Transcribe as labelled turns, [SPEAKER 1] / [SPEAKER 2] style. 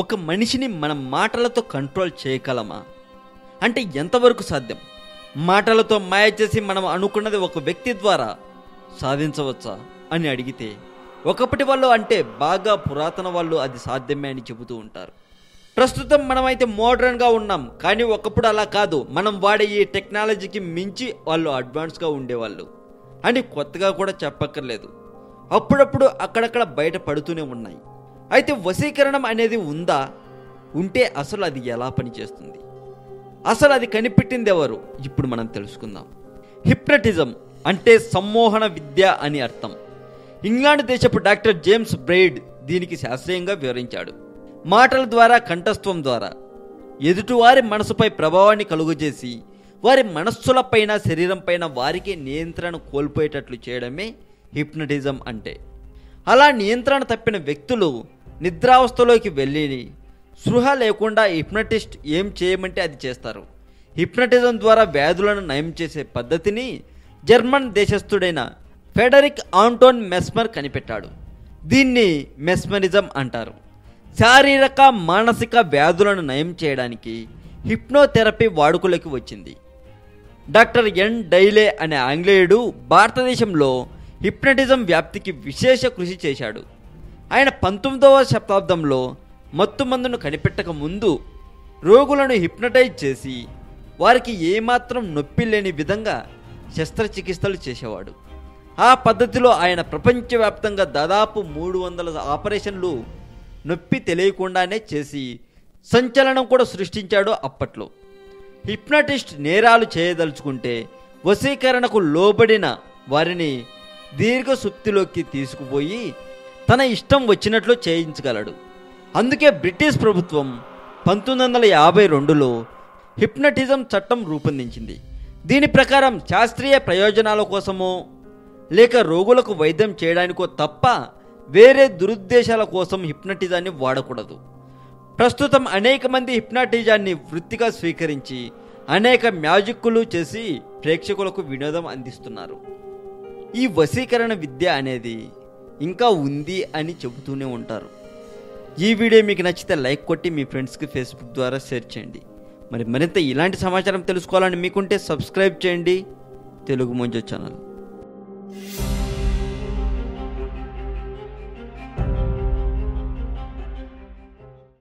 [SPEAKER 1] ఒక మనిషిని మనం మాటలతో కంట్రోల్ చేయగలమా అంటే ఎంతవరకు సాధ్యం? మాటలతో మాయ చేసి మనం అనుకున్నది ఒక వ్యక్తి ద్వారా సాధించవచ్చా అని అడిగితే ఒకప్పటి వాళ్ళు అంటే బాగా పురాతన వాళ్ళు అది సాధ్యమే అని చెబుతూ ఉంటారు. ప్రస్తుతం మనమైతే మోడర్న్గా ఉన్నాం, కానీ ఒకప్పుడు అలా కాదు. మనం వాడే ఈ టెక్నాలజీకి మించి వాళ్ళు అడ్వాన్స్గా ఉండేవాళ్ళు అని కొత్తగా కూడా చెప్పక్కర్లేదు. అప్పుడప్పుడు అక్కడక్కడ బయట పడుతూనే ఉన్నాయి. అయితే వశీకరణం అనేది ఉందా? ఉంటే అసలు అది ఎలా పనిచేస్తుంది? అసలు అది కనిపెట్టింది ఎవరు? ఇప్పుడు మనం తెలుసుకుందాం. హిప్నటిజం అంటే సమ్మోహన విద్య అని అర్థం. ఇంగ్లాండ్ దేశపు డాక్టర్ జేమ్స్ బ్రెయిడ్ దీనికి శాస్త్రీయంగా వివరించాడు. మాటల ద్వారా, కంఠస్థం ద్వారా ఎదుటివారి మనసుపై ప్రభావాన్ని కలుగజేసి వారి మనస్సులపైన, శరీరంపైన వారికి నియంత్రణ కోల్పోయేటట్లు చేయడమే హిప్నటిజం అంటే. అలా నియంత్రణ తప్పిన వ్యక్తులు నిద్రావస్థలోకి వెళ్ళి స్పృహ లేకుండా హిప్నటిస్ట్ ఏం చేయమంటే అది చేస్తారు. హిప్నటిజం ద్వారా వ్యాధులను నయం చేసే పద్ధతిని జర్మన్ దేశస్థుడైన ఫెడరిక్ ఆంటోన్ మెస్మర్ కనిపెట్టాడు. దీన్ని మెస్మరిజం అంటారు. శారీరక, మానసిక వ్యాధులను నయం చేయడానికి హిప్నోథెరపీ వాడుకలోకి వచ్చింది. డాక్టర్ ఎన్ డైలే అనే ఆంగ్లేయుడు భారతదేశంలో హిప్నటిజం వ్యాప్తికి విశేష కృషి చేశాడు. ఆయన 19వ శతాబ్దంలో మత్తుమందును కనిపెట్టక ముందు రోగులను హిప్నటైజ్ చేసి వారికి ఏమాత్రం నొప్పి లేని విధంగా శస్త్రచికిత్సలు చేసేవాడు. ఆ పద్ధతిలో ఆయన ప్రపంచవ్యాప్తంగా దాదాపు 300 ఆపరేషన్లు నొప్పి తెలియకుండానే చేసి సంచలనం కూడా సృష్టించాడు అప్పట్లో. హిప్నటిస్ట్ నేరాలు చేయదలుచుకుంటే వశీకరణకు లోబడిన వారిని దీర్ఘసుప్తిలోకి తీసుకుపోయి తన ఇష్టం వచ్చినట్లు చేయించగలడు. అందుకే బ్రిటిష్ ప్రభుత్వం 1952లో హిప్నటిజం చట్టం రూపొందించింది. దీని ప్రకారం శాస్త్రీయ ప్రయోజనాల కోసమో లేక రోగులకు వైద్యం చేయడానికో తప్ప వేరే దురుద్దేశాల కోసం హిప్నటిజాన్ని వాడకూడదు. ప్రస్తుతం అనేక మంది హిప్నటిజాన్ని వృత్తిగా స్వీకరించి అనేక మ్యాజిక్కులు చేసి ప్రేక్షకులకు వినోదం అందిస్తున్నారు. ఈ వశీకరణ విద్య అనేది ఇంకా ఉంది అని చెబుతూనే ఉంటారు. ఈ వీడియో మీకు నచ్చితే లైక్ కొట్టి మీ ఫ్రెండ్స్కి ఫేస్బుక్ ద్వారా షేర్ చేయండి. మరింత ఇలాంటి సమాచారం తెలుసుకోవాలని మీకుంటే సబ్స్క్రైబ్ చేయండి తెలుగు మొంజో ఛానల్.